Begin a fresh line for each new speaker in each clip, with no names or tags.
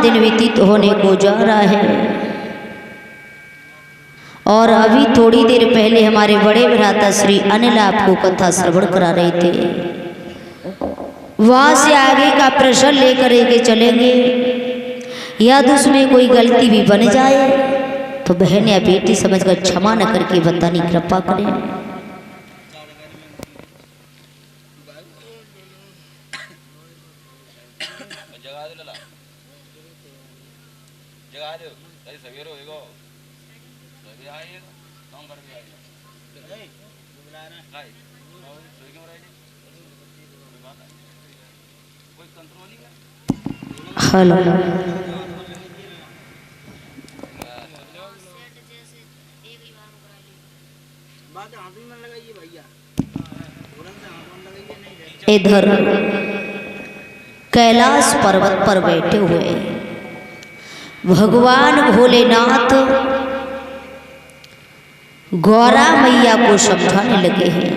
दिन व्यतीत होने को जा रहा है और अभी थोड़ी देर पहले हमारे बड़े भ्राता श्री अनिल आपको कथा श्रवण करा रहे थे। वहां से आगे का प्रश्न लेकर के चलेंगे। यदि उसमें कोई गलती भी बन जाए तो बहन या बेटी समझकर क्षमा न करके बताने की कृपा करें। हेलो इधर कैलाश पर्वत पर बैठे हुए भगवान भोलेनाथ गौरा मैया को समझाने लगे हैं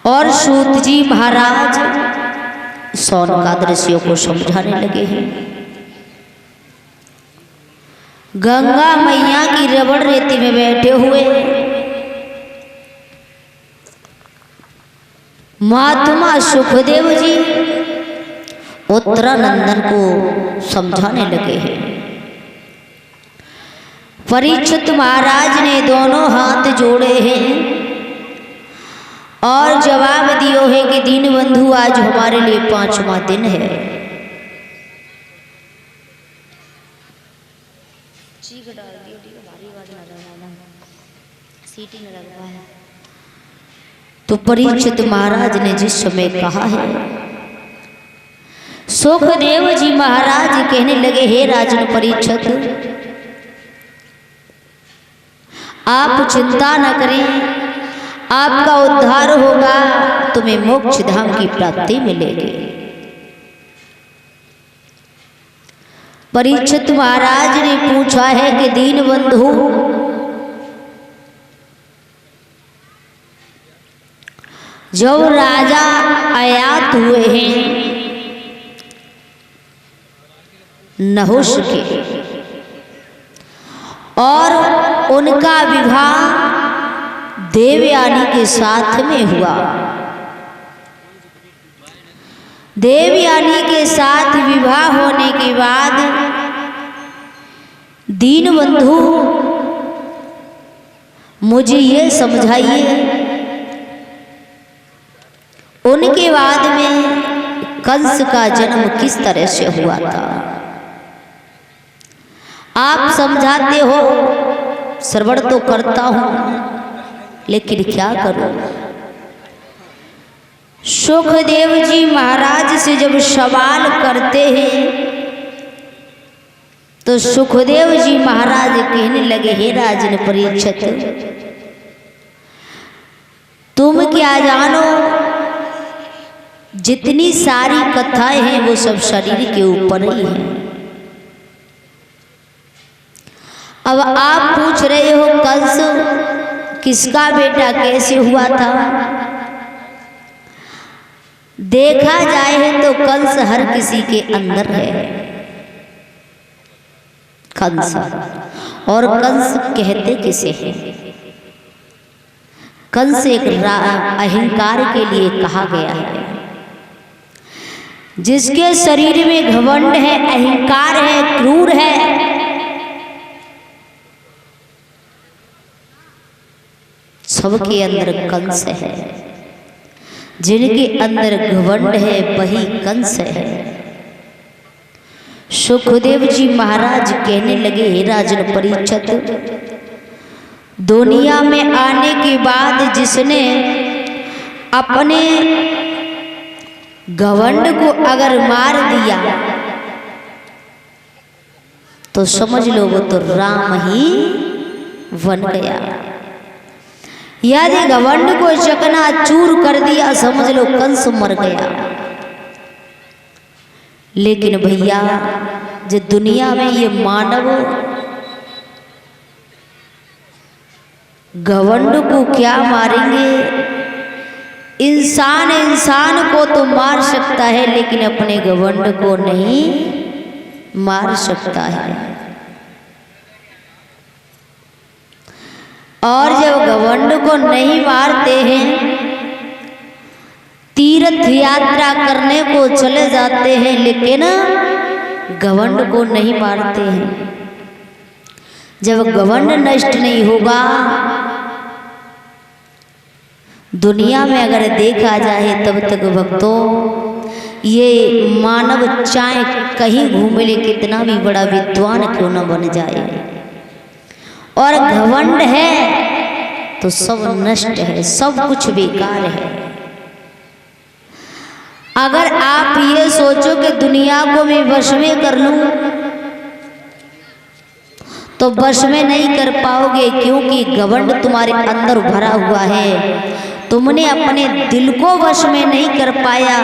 और सूत जी महाराज सौनकाद ऋषियों को समझाने लगे हैं। गंगा मैया की रबड़ रेती में बैठे हुए महात्मा सुखदेव जी उत्तरानंदन को समझाने लगे हैं। परीक्षित महाराज ने दोनों हाथ जोड़े हैं और जवाब दियो है कि दीन बंधु आज हमारे लिए 5वां दिन है। तो परीक्षित महाराज ने जिस समय कहा है, सुखदेव जी महाराज कहने लगे, हे राजन परीक्षित, आप चिंता न करें, आपका उद्धार होगा, तुम्हें मोक्ष धाम की प्राप्ति मिलेगी। परीक्षित महाराज ने पूछा है कि दीन बंधु, जो राजा आयात हुए हैं नहुष के और उनका विवाह देवयानी के साथ में हुआ, देवयानी के साथ विवाह होने के बाद दीन बंधु मुझे ये समझाइए, उनके बाद में कंस का जन्म किस तरह से हुआ था? आप समझाते हो, श्रवण तो करता हूं, लेकिन क्या करूं? सुखदेव जी महाराज से जब सवाल करते हैं तो सुखदेव जी महाराज कहने लगे, हे राजन परीक्षित, तुम क्या जानो, जितनी सारी कथाएं हैं वो सब शरीर के ऊपर ही हैं। अब आप पूछ रहे हो कंस किसका बेटा कैसे हुआ था? देखा जाए तो कंस हर किसी के अंदर है, कंस। और कंस कहते किसे हैं? कंस एक अहंकार के लिए कहा गया है। जिसके शरीर में घमंड है, अहंकार है, क्रूर है, सबके अंदर कंस है। जिनके अंदर घमंड है वही कंस है। सुखदेव जी महाराज कहने लगे, हे राजन परीक्षित, दुनिया में आने के बाद जिसने अपने घमंड को अगर मार दिया तो समझ लो वो तो राम ही बन गया। यदि घमंड को चकनाचूर कर दिया समझ लो कंस मर गया। लेकिन भैया जो दुनिया में ये मानव घमंड को क्या मारेंगे, इंसान इंसान को तो मार सकता है लेकिन अपने घमंड को नहीं मार सकता है। और जब घमंड को नहीं मारते हैं, तीर्थ यात्रा करने को चले जाते हैं लेकिन घमंड को नहीं मारते हैं। जब घमंड नष्ट नहीं होगा, दुनिया में अगर देखा जाए तब तक भक्तों ये मानव चाहे कहीं घूम ले, कितना भी बड़ा विद्वान क्यों न बन जाए, और घमंड है तो सब नष्ट है, सब कुछ बेकार है। अगर आप ये सोचो कि दुनिया को मैं वश में कर लूं तो वश में नहीं कर पाओगे, क्योंकि घमंड तुम्हारे अंदर भरा हुआ है। तुमने अपने दिल को वश में नहीं कर पाया,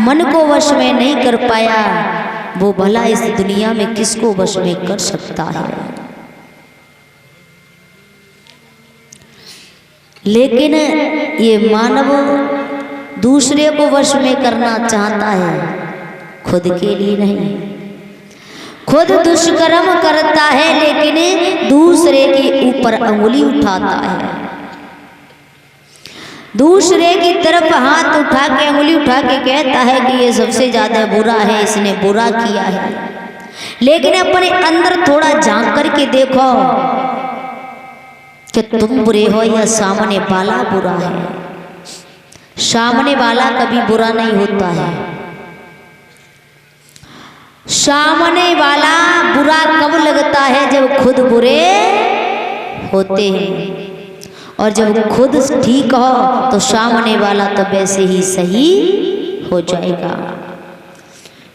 मन को वश में नहीं कर पाया, वो भला इस दुनिया में किसको वश में कर सकता है। लेकिन ये मानव दूसरे को वश में करना चाहता है, खुद के लिए नहीं। खुद दुष्कर्म करता है लेकिन दूसरे के ऊपर अंगुली उठाता है, दूसरे की तरफ हाथ उठा के अंगुली उठा के कहता है कि ये सबसे ज्यादा बुरा है, इसने बुरा किया है। लेकिन अपने अंदर थोड़ा झांक करके देखो कि तुम बुरे हो या सामने वाला बुरा है। सामने वाला कभी बुरा नहीं होता है। सामने वाला बुरा कब लगता है? जब खुद बुरे होते हैं, और जब खुद ठीक हो तो सामने वाला तो वैसे ही सही हो जाएगा।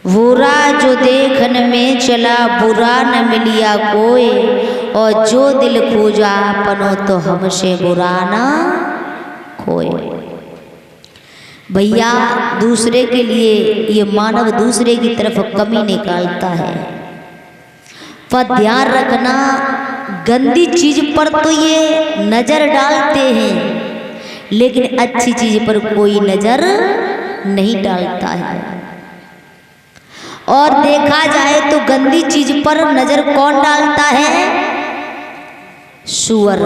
बुरा जो देखने में चला बुरा न मिलिया कोई, और जो दिल खोजा अपनो तो हमसे बुरा ना कोई। भैया दूसरे के लिए ये मानव दूसरे की तरफ कमी निकालता है, पर ध्यान रखना गंदी चीज पर तो ये नजर डालते हैं लेकिन अच्छी चीज पर कोई नजर नहीं डालता है। और देखा जाए तो गंदी चीज पर नजर कौन डालता है? सुअर।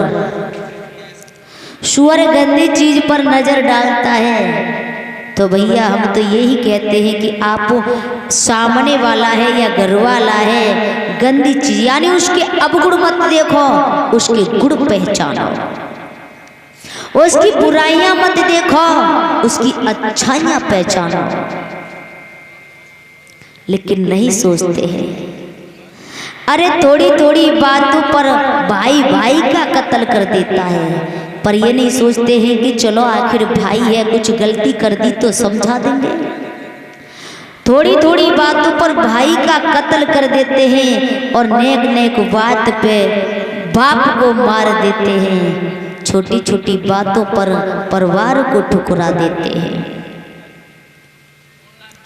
सुअर गंदी चीज पर नजर डालता है। तो भैया हम तो यही कहते हैं कि आप सामने वाला है या घर वाला है, गंदी चीज यानी उसके अवगुण मत देखो, उसके गुण पहचानो। उसकी बुराइयां मत देखो, उसकी अच्छाइयां पहचानो। लेकिन नहीं सोचते हैं, अरे थोड़ी थोड़ी बातों पर भाई भाई का कत्ल कर देता है, पर ये नहीं सोचते हैं कि चलो आखिर भाई है, कुछ गलती कर दी तो समझा देंगे। थोड़ी थोड़ी बातों पर भाई का कत्ल कर देते हैं और नेक नेक बात पे बाप को मार देते हैं। छोटी छोटी बातों पर परिवार को ठुकरा देते हैं।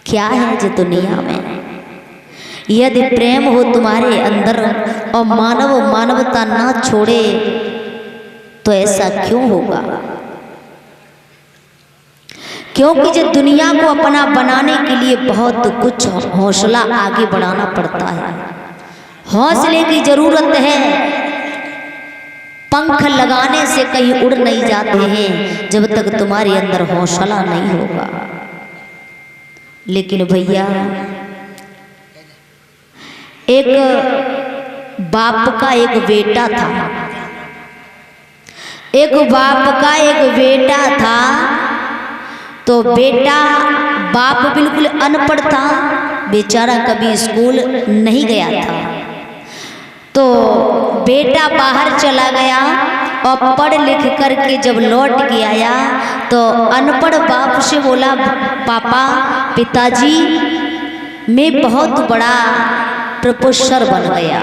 क्या है जो दुनिया में? यदि प्रेम हो तुम्हारे अंदर और मानव मानवता ना छोड़े तो ऐसा क्यों होगा? क्योंकि जो दुनिया को अपना बनाने के लिए बहुत कुछ हौसला आगे बढ़ाना पड़ता है। हौसले की जरूरत है। पंख लगाने से कहीं उड़ नहीं जाते हैं जब तक तुम्हारे अंदर हौसला नहीं होगा। लेकिन भैया एक बाप का एक बेटा था, एक बाप का एक बेटा था। तो बेटा, बाप बिल्कुल अनपढ़ था, बेचारा कभी स्कूल नहीं गया था। तो बेटा बाहर चला गया और पढ़ लिख करके जब लौट के आया तो अनपढ़ बाप से बोला, पापा पिताजी मैं बहुत बड़ा प्रोफेसर बन गया।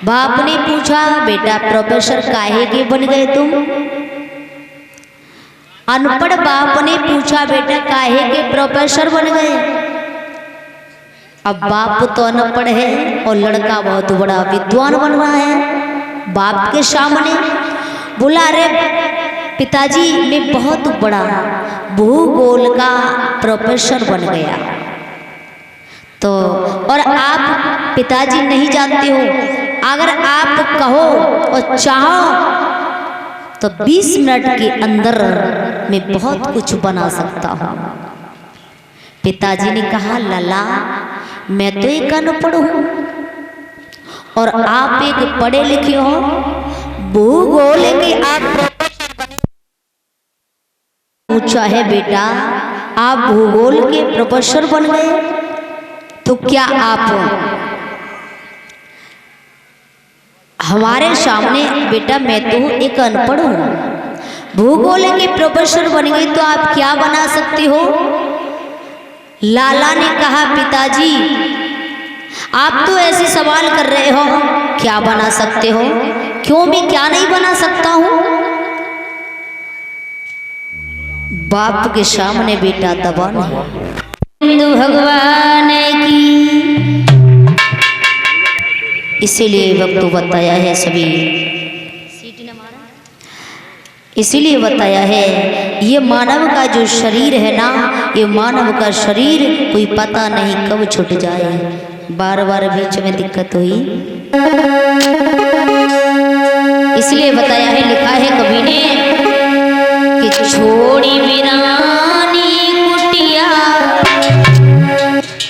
बाप ने पूछा, बेटा प्रोफेसर काहे के बन गए तुम? अनपढ़ बाप ने पूछा, बेटा काहे के प्रोफेसर बन गए? अब बाप तो अनपढ़ है और लड़का बहुत बड़ा विद्वान बन रहा है। बाप के सामने बोला, रे पिताजी में बहुत बड़ा भूगोल का प्रोफेसर बन गया। तो और आप पिताजी नहीं जानते हो, अगर आप कहो और चाहो तो 20 मिनट के अंदर मैं बहुत कुछ बना सकता हूँ। पिताजी ने कहा, लला मैं तो एक अनपढ़ हूँ और आप एक पढ़े लिखे हो, भूगोल के आप पूछा है बेटा, आप भूगोल के प्रोफेसर बन गए, तो क्या आप हमारे सामने, बेटा मैं तो एक अनपढ़ हूँ, भूगोल के प्रोफेसर बन गए तो आप क्या बना सकते हो? लाला ने कहा, पिताजी आप तो ऐसे सवाल कर रहे हो, क्या बना सकते हो? क्यों मैं क्या नहीं बना सकता हूँ? बाप के सामने बेटा दबा नहीं। हिंदू भगवान की, इसीलिए वक्त बताया है सभी, इसीलिए बताया है ये मानव का जो शरीर है ना, ये मानव का शरीर कोई पता नहीं कब छूट जाए, बार बार बीच में दिक्कत हुई, इसलिए बताया है, लिखा है कवि ने कि छोड़ी वीरानी कुटिया,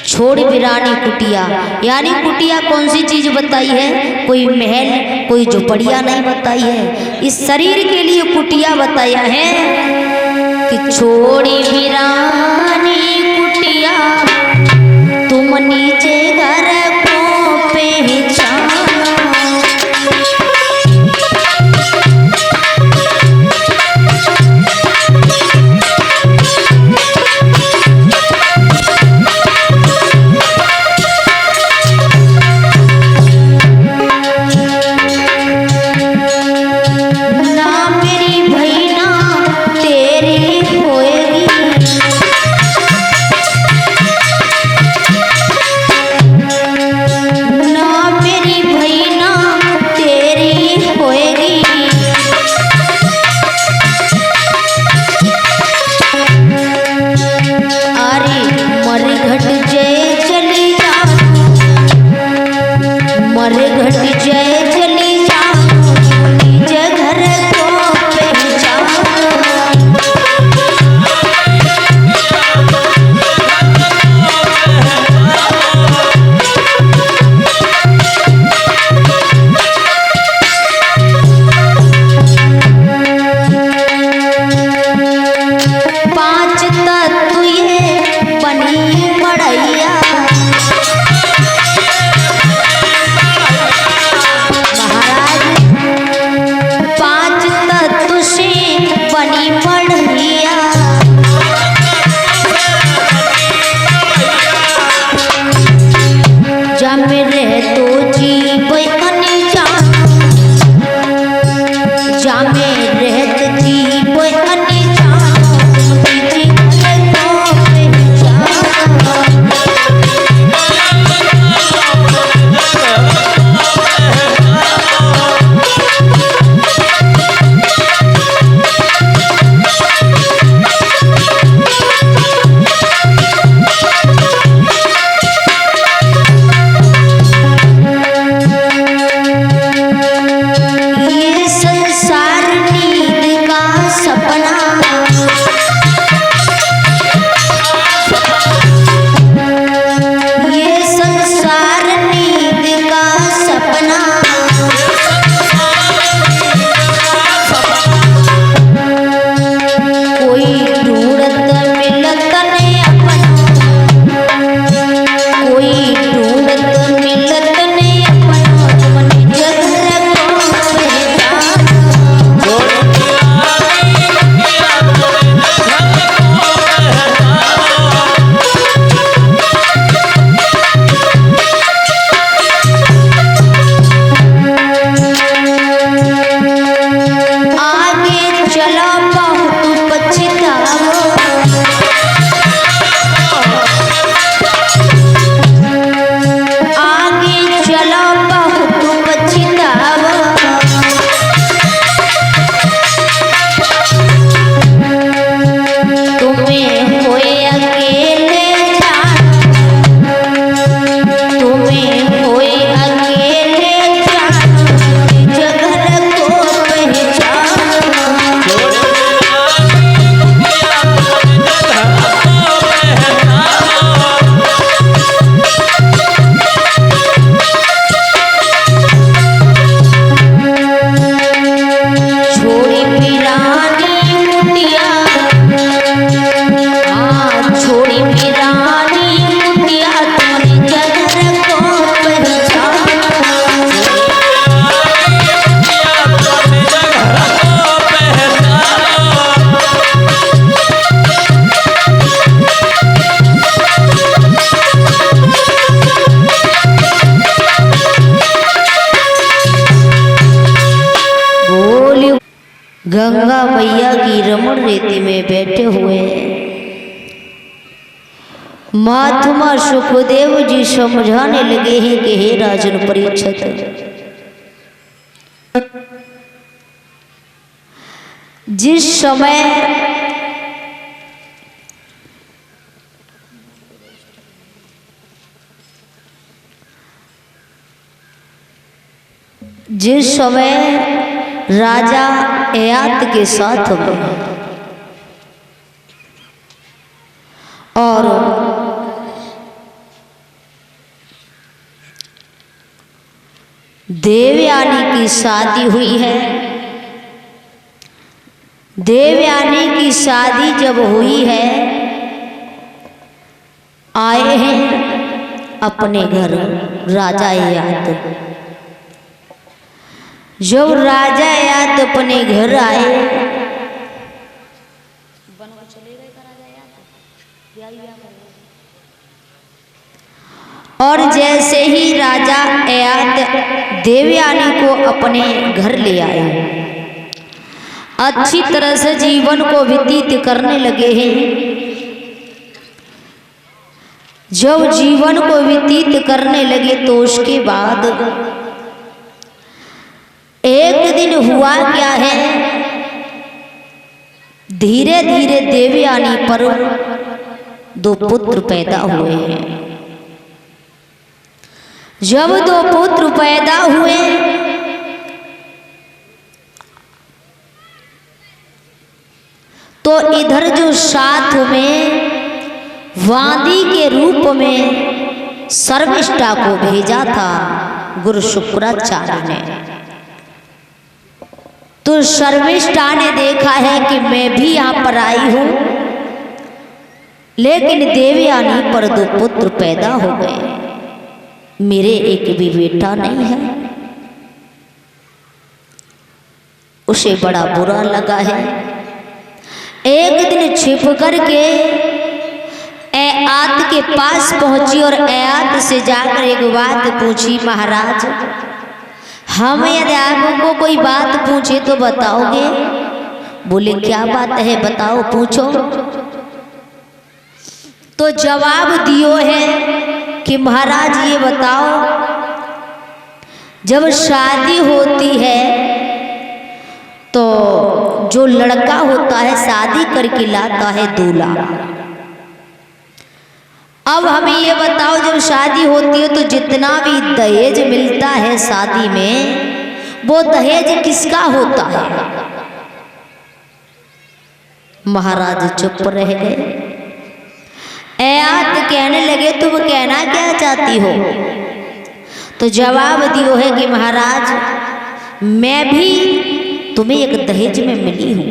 छोड़ वीरानी कुटिया, यानी कुटिया कौन सी चीज बताई है? कोई महल, कोई झोपड़िया नहीं बताई है, इस शरीर के लिए कुटिया बताया है कि छोड़ी वीरानी कुटिया, तुम नीचे घर को पहचानो। गंगा मैया की रमण रेती में बैठे हुए महात्मा सुखदेव जी समझाने लगे हैं कि हे राजन परीक्षित, जिस समय राजा ययाति के साथ में और देवयानी की शादी हुई है। देवयानी की शादी जब हुई है, आए हैं अपने घर राजा ययाति। जब राजा ययाति अपने घर आए, और जैसे ही राजा ययाति देवयानी को अपने घर ले आए, अच्छी तरह से जीवन को व्यतीत करने लगे हैं। जब जीवन को व्यतीत करने लगे तो उसके बाद एक दिन हुआ क्या है, धीरे धीरे देवयानी पर 2 पुत्र पैदा हुए हैं। जब 2 पुत्र पैदा हुए तो इधर जो साथ में वादी के रूप में शर्मिष्ठा को भेजा था गुरु शुक्राचार्य ने, तो शर्मिष्ठा ने देखा है कि मैं भी यहाँ पर आई हूँ, लेकिन देवयानी पर 2 पुत्र पैदा हो गए, मेरे एक भी बेटा नहीं है। उसे बड़ा बुरा लगा है। एक दिन छिप करके ययाति के पास पहुंची और ययाति से जाकर एक बात पूछी, महाराज हम यदि आपको कोई बात पूछे तो बताओगे? बोले क्या बात है, बताओ पूछो। तो जवाब दियो है कि महाराज ये बताओ, जब शादी होती है तो जो लड़का होता है शादी करके लाता है दूल्हा। अब हमें ये बताओ, जब शादी होती है तो जितना भी दहेज मिलता है शादी में, वो दहेज किसका होता है? महाराज चुप रह गए। ययाति कहने लगे तुम कहना क्या चाहती हो? तो जवाब दियो है कि महाराज मैं भी तुम्हें एक दहेज में मिली हूं।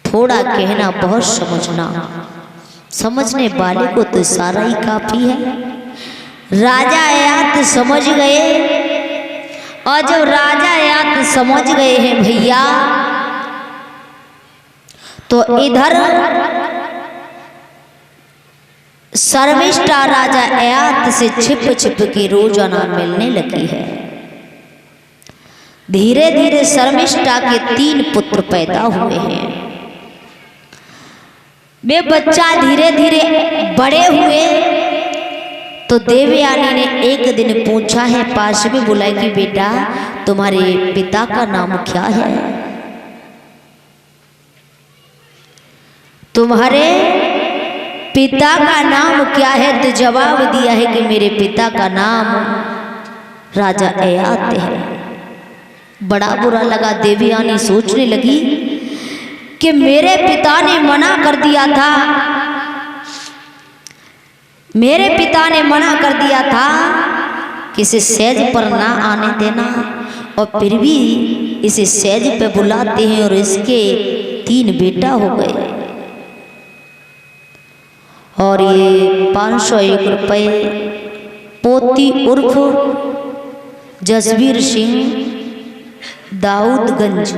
थोड़ा कहना बहुत समझना, समझने वाले को तो सारा ही काफी है। राजा ययाति समझ गए, और जब राजा ययाति समझ गए हैं भैया, तो इधर शर्मिष्ठा राजा ययाति से छिप छिप के रोजाना मिलने लगी है। धीरे धीरे शर्मिष्ठा के 3 पुत्र पैदा हुए हैं। वे बच्चा धीरे धीरे बड़े हुए तो देवयानी ने एक दिन पूछा है, पास में बुलाया कि बेटा तुम्हारे पिता का नाम क्या है? तुम्हारे पिता का नाम क्या है? तो जवाब दिया है कि मेरे पिता का नाम राजा ययाति है। बड़ा बुरा लगा। देवयानी सोचने लगी कि मेरे पिता ने मना कर दिया था, मेरे पिता ने मना कर दिया था कि इसे सेज पर ना आने देना, और फिर भी इसे सेज पे बुलाते हैं और इसके 3 बेटा हो गए। और ये 501 रुपये पोती उर्फ जसवीर सिंह दाऊदगंज,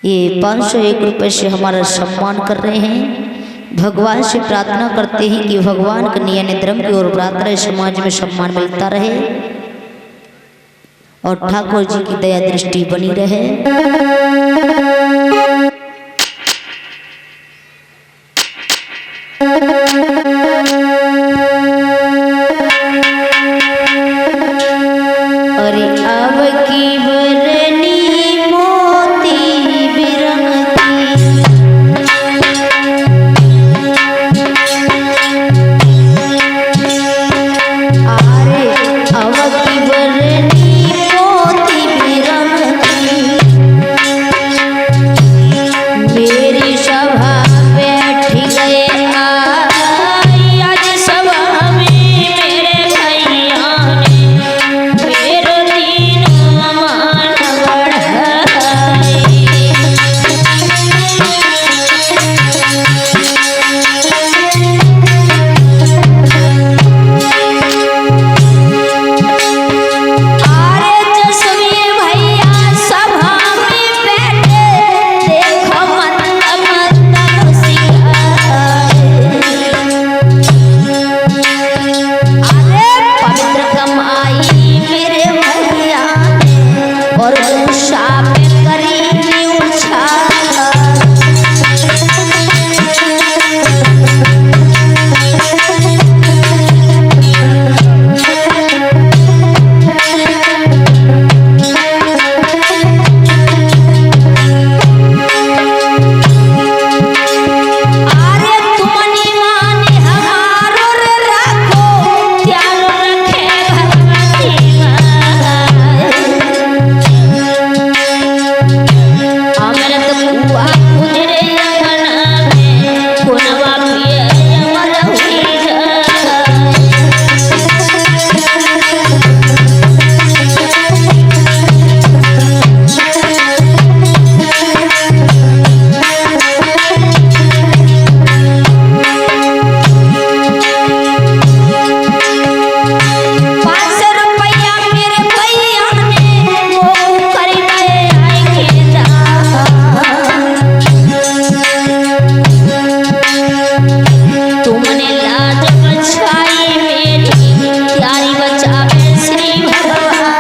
ये 501 रुपये से हमारा सम्मान कर रहे हैं। भगवान से प्रार्थना करते हैं कि भगवान के नियम धर्म की ओर ब्राह्मण समाज में सम्मान मिलता रहे। और ठाकुर जी की दया दृष्टि बनी रहे। अरे अब की बरनी मोती बिरंगी, अरे अब की बरनी मोती बिरंगी, मेरी सभा बैठ गए आज सभा में मेरे भैया ने मेरो दीन मान बढ़ाई। अरे जसवीर भैया सभा में बैठे देखो मंद मंद मुस्काए। अरे पवित्र कमाई मेरे भैया ने और उषा पे करी उछाल। अरे तुमनी माने हमारो रे राखो त्याग रखे भगवती माए। अमृत कुआ गुजरे अंगना में कुनवा पिए अमर हुई जाए। ₹500 मेरे भैया ने मोह करी गए आएंगे जा। तुमने लाज बचाई मेरी प्यारी बचावे श्री भगवान।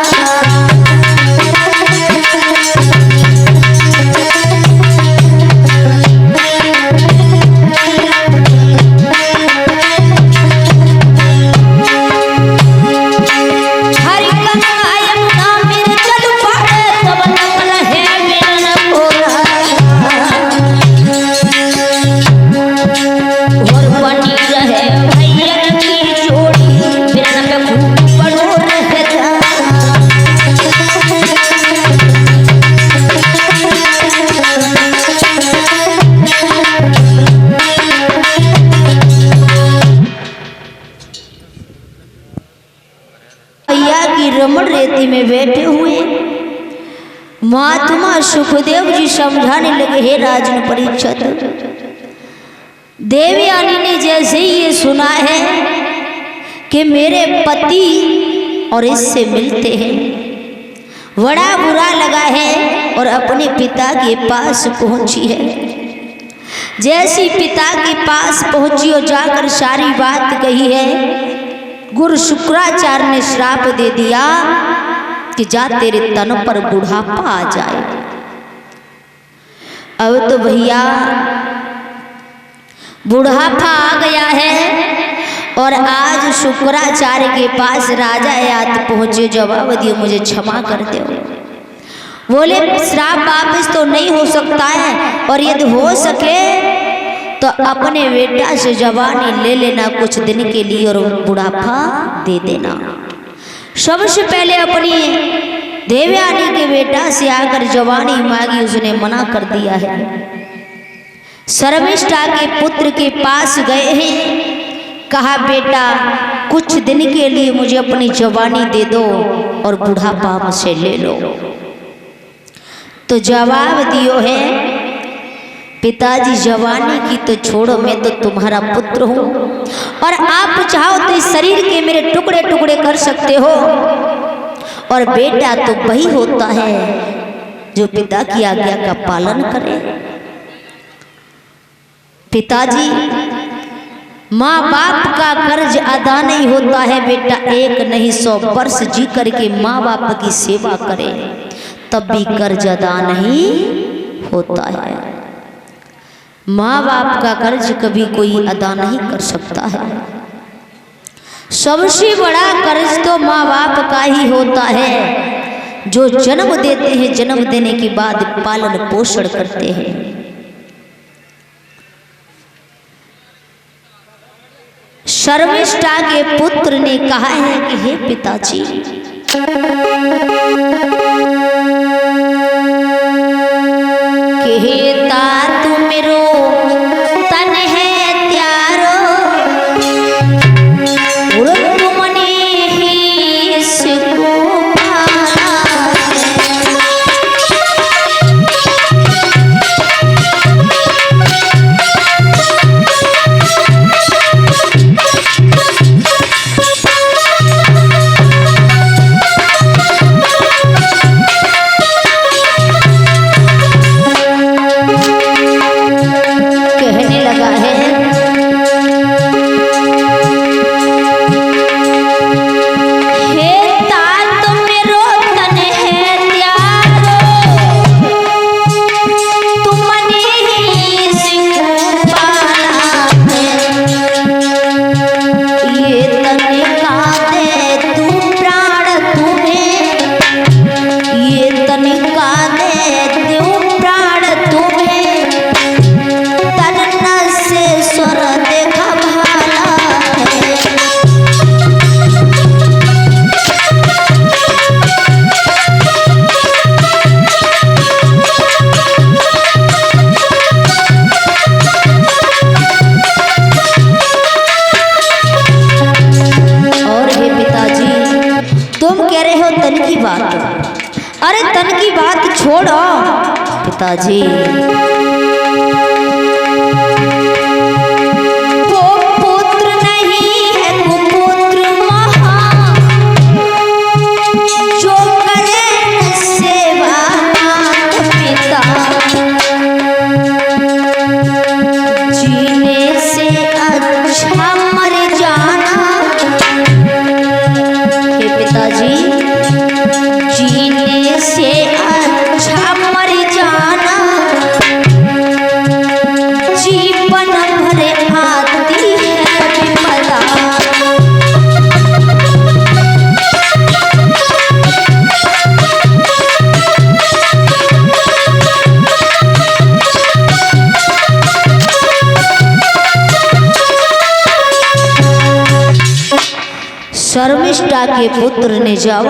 हरि गंगा यमुना मेरे चल पड़े तब नकल है मेरा न भोला। और बनी रहे भैया की जोड़ी मेरा न पे खूब बड़ो रहता। भैया की रमण रेती में बैठे हुए महात्मा सुखदेव जी समझाने लगे, हे राजन परीक्षित, देवयानी ने जैसे ही ये सुना है कि मेरे पति और इससे मिलते हैं, बड़ा बुरा लगा है और अपने पिता के पास पहुंची है। जैसी पिता के पास पहुंची और जाकर सारी बात कही है, गुरु शुक्राचार्य ने श्राप दे दिया कि जा तेरे तन पर बुढ़ापा आ जाए। अब तो भैया बुढ़ापा आ गया है और आज शुक्राचार्य के पास राजा याद पहुंचे, जवाब दिए मुझे क्षमा कर दो। बोले श्राप वापस तो नहीं हो सकता है और यदि हो सके तो अपने बेटा से जवानी ले लेना कुछ दिन के लिए और बुढ़ापा दे देना। सबसे पहले अपनी देवयानी के बेटा से आकर जवानी मांगी, उसने मना कर दिया है। शर्मिष्ठा के पुत्र के पास गए हैं, कहा बेटा कुछ दिन के लिए मुझे अपनी जवानी दे दो और बुढ़ापा मुझसे ले लो। तो जवाब दियो है, पिताजी जवानी की तो छोड़ो, मैं तो तुम्हारा पुत्र हूँ और आप चाहो तो इस शरीर के मेरे टुकड़े टुकड़े कर सकते हो। और बेटा तो वही होता है जो पिता की आज्ञा का पालन करे। पिताजी माँ बाप का कर्ज अदा नहीं होता है बेटा, एक नहीं 100 वर्ष जी करके माँ बाप की सेवा करे तब भी कर्ज अदा नहीं होता है। माँ बाप का कर्ज कभी कोई अदा नहीं कर सकता है। सबसे बड़ा कर्ज तो माँ बाप का ही होता है, जो जन्म देते हैं, जन्म देने के बाद पालन पोषण करते हैं। शर्मिष्ठा के पुत्र ने कहा है कि हे पिताजी, कहता तू मेरो तन है त्यारो, तुमने ही इसको पाला। अरे तन की बात छोड़ो पिताजी, वो पुत्र नहीं है कुपुत्र महा, जो करे सेवा मात पिता, जीने से अच्छा मर जाना। हे पिताजी, जीने से अच्छा मर जाना, जीवन भर आती है विपदा। शर्मिष्ठा के पुत्र ने जवाब